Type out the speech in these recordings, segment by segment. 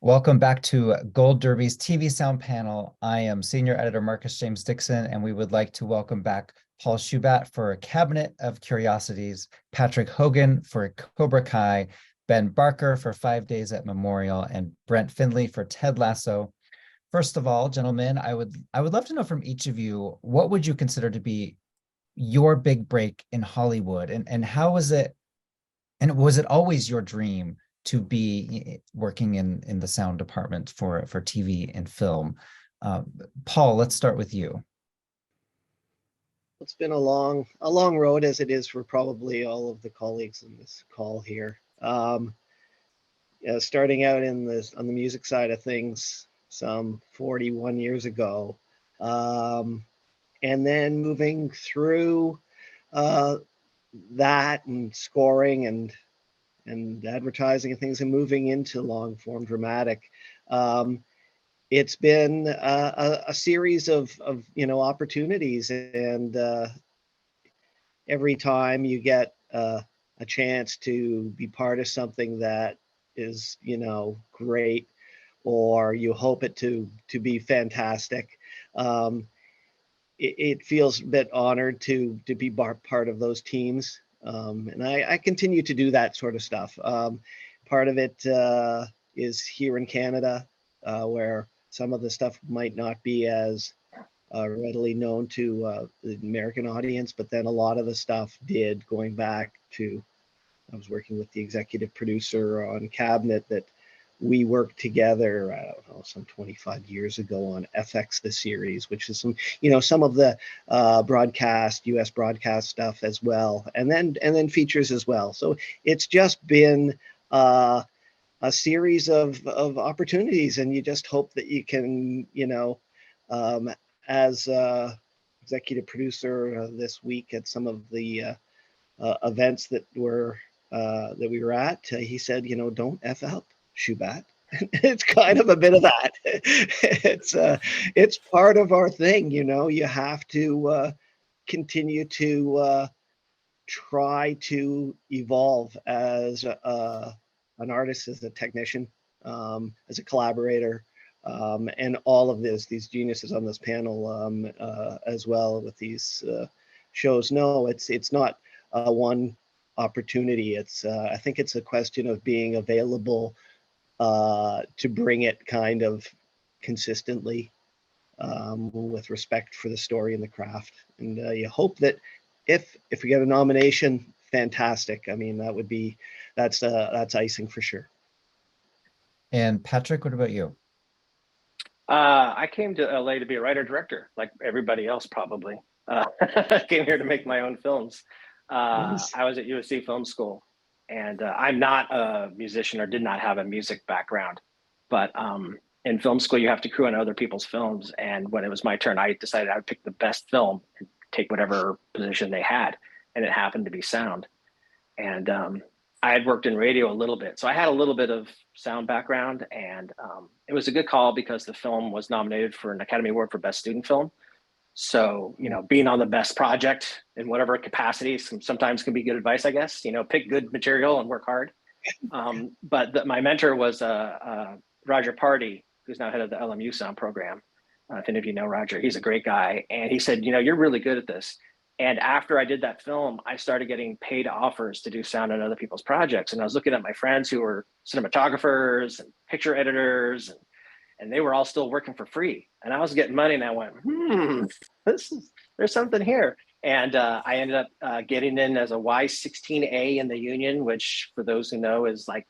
Welcome back to Gold Derby's TV Sound Panel. I am Senior Editor Marcus James Dixon, and we would like to welcome back Paul Shubat for a Cabinet of Curiosities, Patrick Hogan for Cobra Kai, Ben Barker for 5 Days at Memorial, and Brent Findley for Ted Lasso. First of all, gentlemen, I would love to know from each of you, what would you consider to be your big break in Hollywood, and how was it, and was it always your dream to be working in the sound department for TV and film? Paul, let's start with you. It's been a long road, as it is for probably all of the colleagues in this call here. Starting out on the music side of things some 41 years ago, and then moving through that and scoring and advertising and things, and moving into long form dramatic. It's been a series of opportunities, and every time you get a chance to be part of something that is great, or you hope it to be fantastic, it feels a bit honored to be part of those teams. And I continue to do that sort of stuff. Part of it is here in Canada, where some of the stuff might not be as readily known to the American audience, but then a lot of the stuff did, going back to, I was working with the executive producer on Cabinet that we worked together, I don't know, some 25 years ago on FX, the series, which is some of the broadcast, US broadcast stuff as well, and then features as well. So it's just been a series of opportunities, and you just hope that you can, as executive producer this week at some of the events that we were at, he said, don't F up, Shubat. It's kind of a bit of that. It's part of our thing, you have to continue to try to evolve as an artist, as a technician, as a collaborator, and all of these geniuses on this panel as well with these shows. No, it's not one opportunity. It's I think it's a question of being available to bring it kind of consistently, with respect for the story and the craft. And you hope that if we get a nomination, fantastic. I mean, that's icing for sure. And Patrick, what about you? I came to LA to be a writer-director, like everybody else probably. I came here to make my own films. Nice. I was at USC Film School, and I'm not a musician or did not have a music background, but in film school you have to crew on other people's films, and when it was my turn, I decided I would pick the best film and take whatever position they had, and it happened to be sound. And I had worked in radio a little bit, so I had a little bit of sound background, and it was a good call because the film was nominated for an Academy Award for Best Student Film. So, being on the best project in whatever capacity sometimes can be good advice, I guess. Pick good material and work hard. But my mentor was Roger Pardee, who's now head of the LMU sound program. If any of you know Roger, he's a great guy. And he said, you're really good at this. And after I did that film, I started getting paid offers to do sound on other people's projects. And I was looking at my friends who were cinematographers and picture editors, and they were all still working for free. And I was getting money, and I went, there's something here. And I ended up getting in as a Y16A in the union, which for those who know is like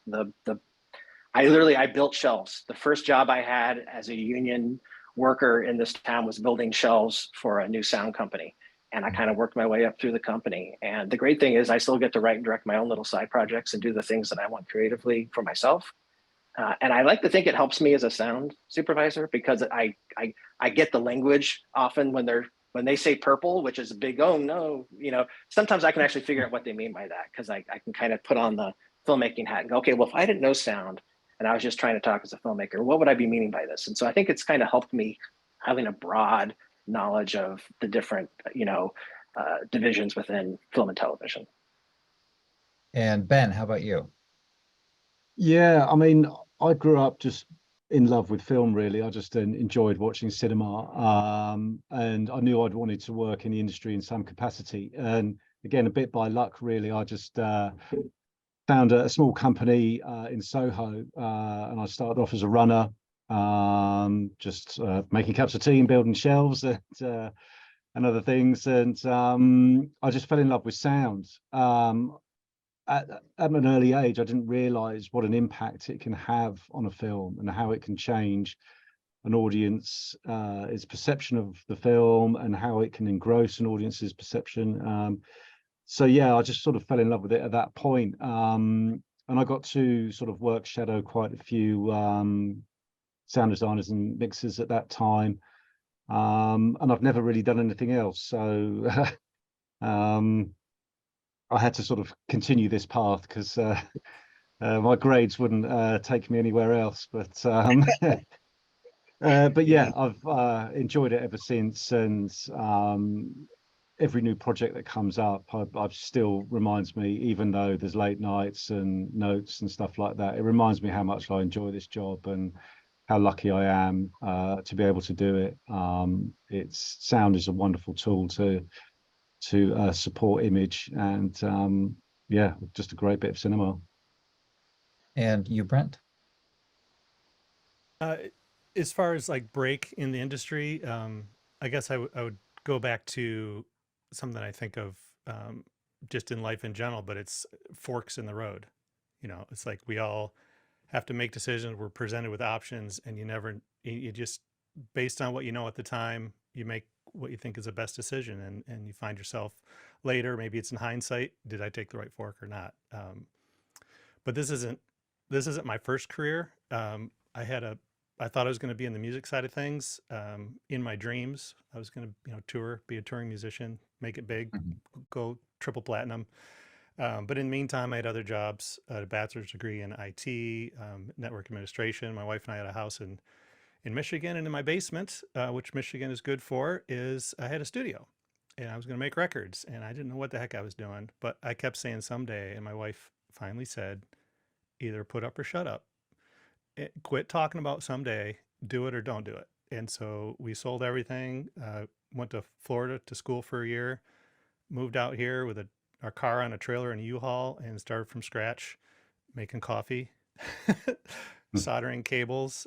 I built shelves. The first job I had as a union worker in this town was building shelves for a new sound company. And I kind of worked my way up through the company. And the great thing is I still get to write and direct my own little side projects and do the things that I want creatively for myself. And I like to think it helps me as a sound supervisor, because I get the language often when they say purple, which is a big, oh no, sometimes I can actually figure out what they mean by that, because I can kind of put on the filmmaking hat and go, okay, well, if I didn't know sound and I was just trying to talk as a filmmaker, what would I be meaning by this? And so I think it's kind of helped me having a broad knowledge of the different, divisions within film and television. And Ben, how about you? Yeah, I mean, I grew up just in love with film, really. I just enjoyed watching cinema, and I knew I'd wanted to work in the industry in some capacity. And again, a bit by luck, really, I just found a small company in Soho, and I started off as a runner, just making cups of tea and building shelves and other things. And I just fell in love with sound. At an early age, I didn't realize what an impact it can have on a film and how it can change an audience, its perception of the film, and how it can engross an audience's perception. So yeah, I just sort of fell in love with it at that point. And I got to sort of work shadow quite a few sound designers and mixers at that time. And I've never really done anything else. So I had to sort of continue this path because my grades wouldn't take me anywhere else. But yeah, I've enjoyed it ever since. And every new project that comes up, I've still reminds me, even though there's late nights and notes and stuff like that, it reminds me how much I enjoy this job and how lucky I am to be able to do it. It's sound is a wonderful tool to support image, and yeah, just a great bit of cinema. And you, Brent? As far as like break in the industry, I guess I would go back to something I think of just in life in general, but it's forks in the road. You know, it's like we all have to make decisions. We're presented with options, and you just, based on what you know at the time, you make what you think is the best decision, and you find yourself later, maybe it's in hindsight, did I take the right fork or not? But this isn't my first career. I thought I was going to be in the music side of things. In my dreams, I was going to, tour, be a touring musician, make it big, go triple platinum. But in the meantime, I had other jobs, a bachelor's degree in IT, network administration. My wife and I had a house in Michigan, and in my basement, which Michigan is good for, is I had a studio, and I was going to make records, and I didn't know what the heck I was doing, but I kept saying someday, and my wife finally said, either put up or shut up. Quit talking about someday, do it or don't do it. And so we sold everything, went to Florida to school for a year, moved out here with our car on a trailer and a U-Haul, and started from scratch, making coffee, soldering cables.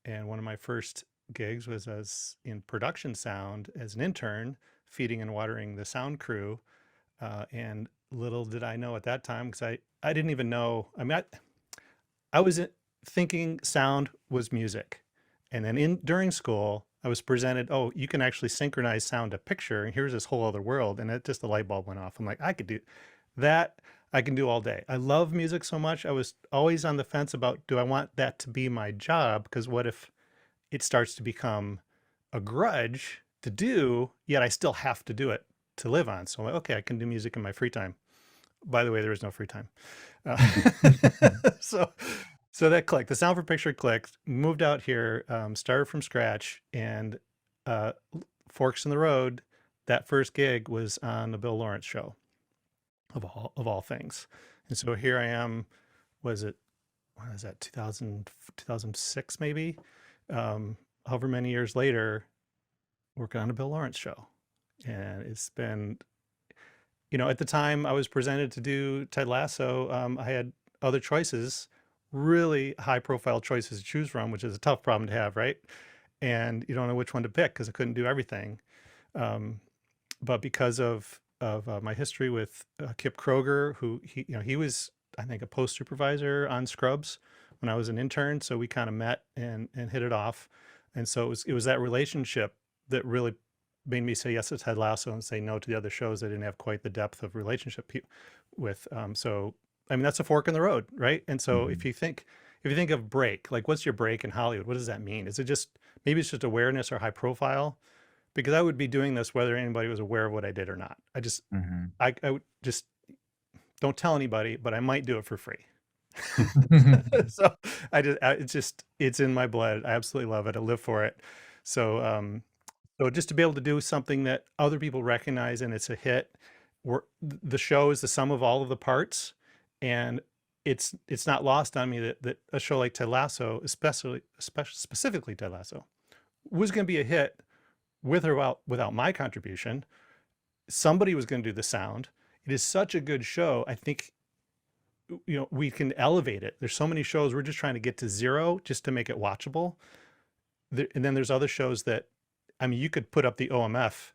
And one of my first gigs was as in production sound as an intern, feeding and watering the sound crew. And little did I know at that time, because I didn't even know. I mean, I was thinking sound was music. And then during school, I was presented, oh, you can actually synchronize sound to picture, and here's this whole other world. And it just, the light bulb went off. I'm like, I could do that. I can do all day. I love music so much. I was always on the fence about, do I want that to be my job? Because what if it starts to become a grudge to do, yet I still have to do it to live on. So I'm like, okay, I can do music in my free time. By the way, there is no free time. So that clicked. The sound for picture clicked, moved out here, started from scratch, and forks in the road. That first gig was on the Bill Lawrence show, of all things. And so here I am, what is that, 2006 maybe? However many years later, working on a Bill Lawrence show. And it's been, at the time I was presented to do Ted Lasso, I had other choices, really high profile choices to choose from, which is a tough problem to have, right? And you don't know which one to pick because I couldn't do everything. But because of my history with Kip Kroger, who he was, I think, a post supervisor on Scrubs when I was an intern. So we kind of met and hit it off. And so it was that relationship that really made me say yes to Ted Lasso and say no to the other shows that didn't have quite the depth of relationship with. So, I mean, that's a fork in the road, right? And so if you think of break, like what's your break in Hollywood? What does that mean? Is it maybe it's just awareness or high profile? Because I would be doing this whether anybody was aware of what I did or not. I just, I would just don't tell anybody, but I might do it for free. So it's in my blood. I absolutely love it. I live for it. So, so just to be able to do something that other people recognize and it's a hit, the show is the sum of all of the parts, and it's not lost on me that a show like Ted Lasso, specifically Ted Lasso, was going to be a hit with or without my contribution. Somebody was going to do the sound. It is such a good show. I think, we can elevate it. There's so many shows we're just trying to get to zero just to make it watchable. And then there's other shows that, I mean, you could put up the OMF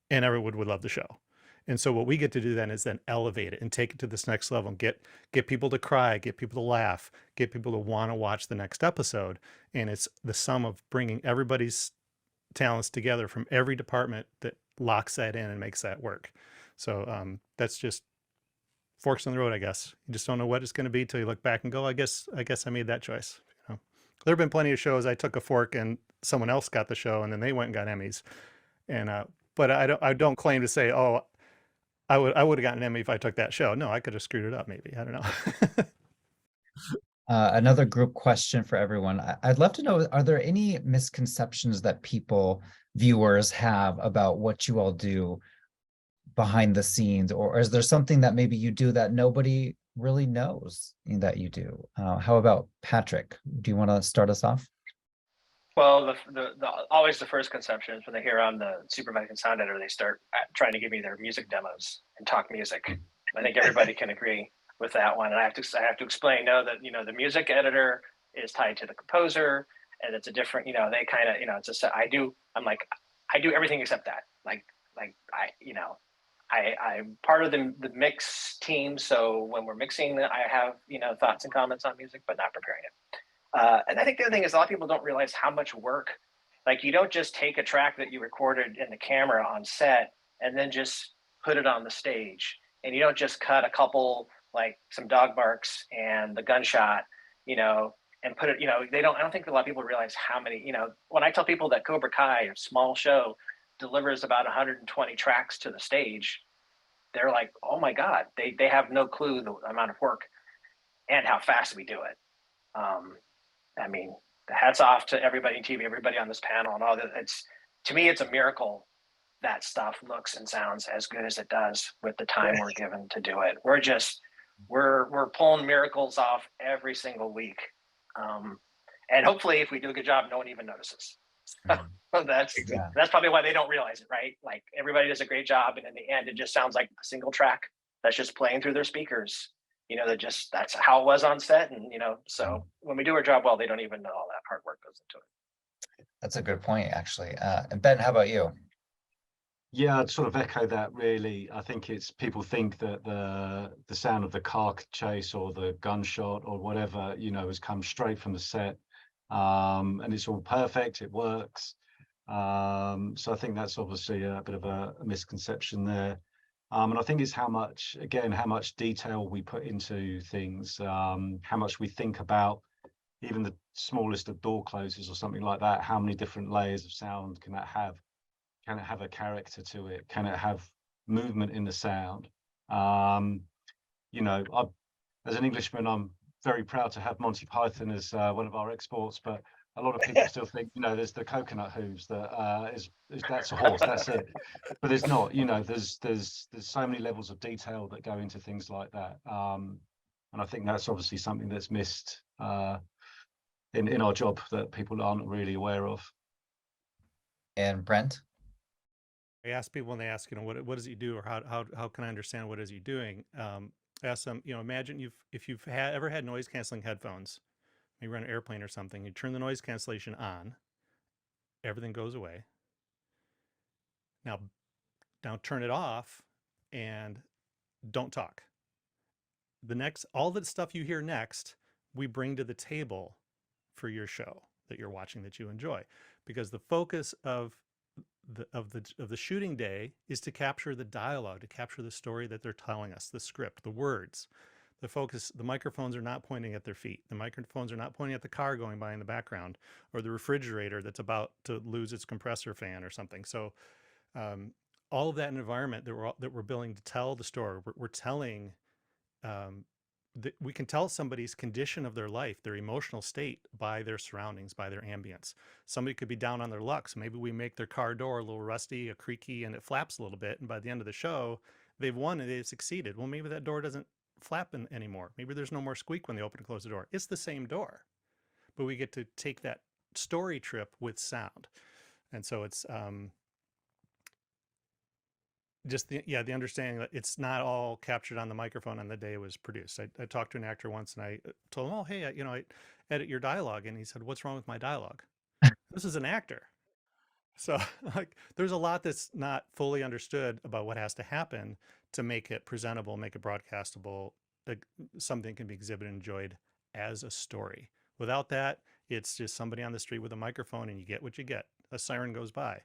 and everyone would love the show. And so what we get to do then is then elevate it and take it to this next level and get people to cry, get people to laugh, get people to want to watch the next episode. And it's the sum of bringing everybody's talents together from every department that locks that in and makes that work. So that's just forks in the road, I guess. You just don't know what it's going to be till you look back and go, I guess I made that choice. There have been plenty of shows I took a fork and someone else got the show and then they went and got Emmys. And but I don't claim to say, oh, I would have gotten an Emmy if I took that show. No, I could have screwed it up maybe. I don't know. Another group question for everyone. I'd love to know, are there any misconceptions that viewers have about what you all do behind the scenes, or is there something that maybe you do that nobody really knows that you do? How about Patrick? Do you want to start us off? Well, always the first conception is when they hear I'm the supervising sound editor, they start trying to give me their music demos and talk music. I think everybody can agree with that one. And I have to explain, no, that, the music editor is tied to the composer, and it's a different, they kind of, it's a, I do everything except that. I'm part of the mix team. So when we're mixing, I have, thoughts and comments on music, but not preparing it. And I think the other thing is a lot of people don't realize how much work, like you don't just take a track that you recorded in the camera on set and then just put it on the stage. And you don't just cut a couple, like some dog barks and the gunshot, and put it, I don't think a lot of people realize how many, when I tell people that Cobra Kai, a small show, delivers about 120 tracks to the stage, they're like, oh my God, they have no clue the amount of work and how fast we do it. I mean, hats off to everybody in TV, everybody on this panel and all that. To me, it's a miracle that stuff looks and sounds as good as it does with the time we're given to do it. We're pulling miracles off every single week. And hopefully if we do a good job, no one even notices. That's probably why they don't realize it, right? Like everybody does a great job. And in the end, it just sounds like a single track that's just playing through their speakers. That's how it was on set. And, so when we do our job well, they don't even know all that hard work goes into it. That's a good point, actually. And Ben, how about you? Yeah, I'd sort of echo that really. I think it's people think that the sound of the car chase or the gunshot or whatever, has come straight from the set. And it's all perfect, it works. So I think that's obviously a bit of a misconception there. And I think it's how much detail we put into things, how much we think about even the smallest of door closes or something like that. How many different layers of sound can that have? Can it have a character to it? Can it have movement in the sound? As an Englishman, I'm very proud to have Monty Python as one of our exports, but a lot of people still think, there's the coconut hooves that that's a horse, that's it. But there's not, there's so many levels of detail that go into things like that. And I think that's obviously something that's missed in our job that people aren't really aware of. And Brent? I ask people when they ask, what does he do, or how can I understand what is he doing? Ask them, imagine if you've ever had noise canceling headphones, you run an airplane or something, you turn the noise cancellation on, everything goes away. Now turn it off and don't talk. All the stuff you hear next, we bring to the table for your show that you're watching that you enjoy, because the focus of the shooting day is to capture the dialogue, to capture the story that they're telling us, the script, the words. The microphones are not pointing at their feet. The microphones are not pointing at the car going by in the background, or the refrigerator that's about to lose its compressor fan or something. So all of that environment that we're building to tell the story, we're telling, we can tell somebody's condition of their life, their emotional state, by their surroundings, by their ambience. Somebody could be down on their luck. So maybe we make their car door a little rusty, creaky, and it flaps a little bit. And by the end of the show, they've won and they've succeeded. Well, maybe that door doesn't anymore. Maybe there's no more squeak when they open and close the door. It's the same door, but we get to take that story trip with sound. And so it's just the understanding that it's not all captured on the microphone on the day it was produced. I talked to an actor once and I told him, oh, hey, I edit your dialogue. And he said, what's wrong with my dialogue? This is an actor. So like, there's a lot that's not fully understood about what has to happen to make it presentable, make it broadcastable, something can be exhibited and enjoyed as a story. Without that, it's just somebody on the street with a microphone and you get what you get. A siren goes by.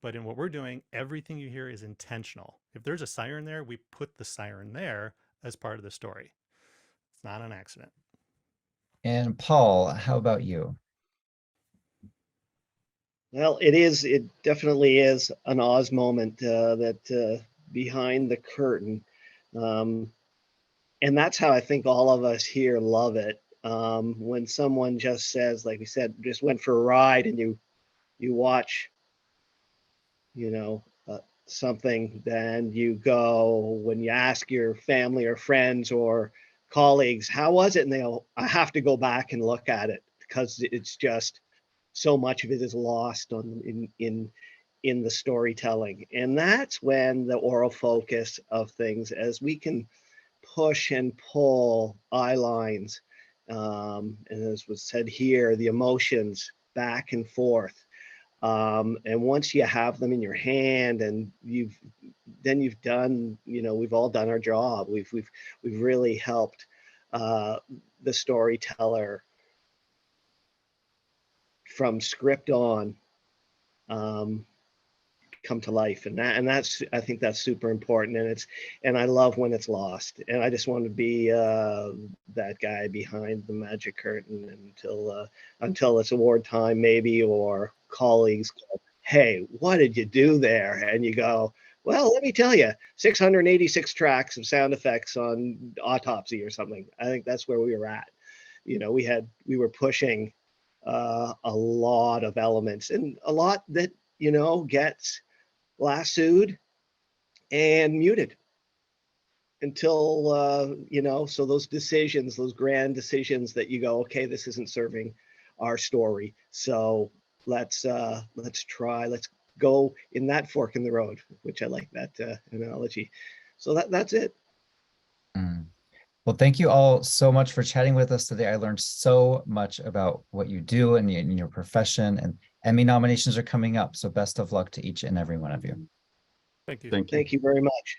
But in what we're doing, everything you hear is intentional. If there's a siren there, we put the siren there as part of the story. It's not an accident. And Paul, how about you? Well, it definitely is an Oz moment, that behind the curtain. And that's how I think all of us here love it. When someone just says, like we said, just went for a ride, and you watch, something, then you go, when you ask your family or friends or colleagues, how was it? And I have to go back and look at it, because it's just, so much of it is lost in the storytelling. And that's when the oral focus of things, as we can push and pull eye lines, and as was said here, the emotions back and forth. And once you have them in your hand, and you've done, we've all done our job. We've really helped the storyteller from script on come to life, and that's, I think that's super important, and I love when it's lost, and I just want to be that guy behind the magic curtain until it's award time, maybe, or colleagues go, hey, what did you do there? And you go, well, let me tell you, 686 tracks of sound effects on Autopsy or something. I think that's where we were at. We were pushing a lot of elements, and a lot that gets lassoed and muted until so those decisions, those grand decisions that you go, okay, this isn't serving our story, so let's go in that fork in the road, which I like that analogy. So that's it. Well, thank you all so much for chatting with us today. I learned so much about what you do and in your profession, and Emmy nominations are coming up. So best of luck to each and every one of you. Thank you. Thank you very much.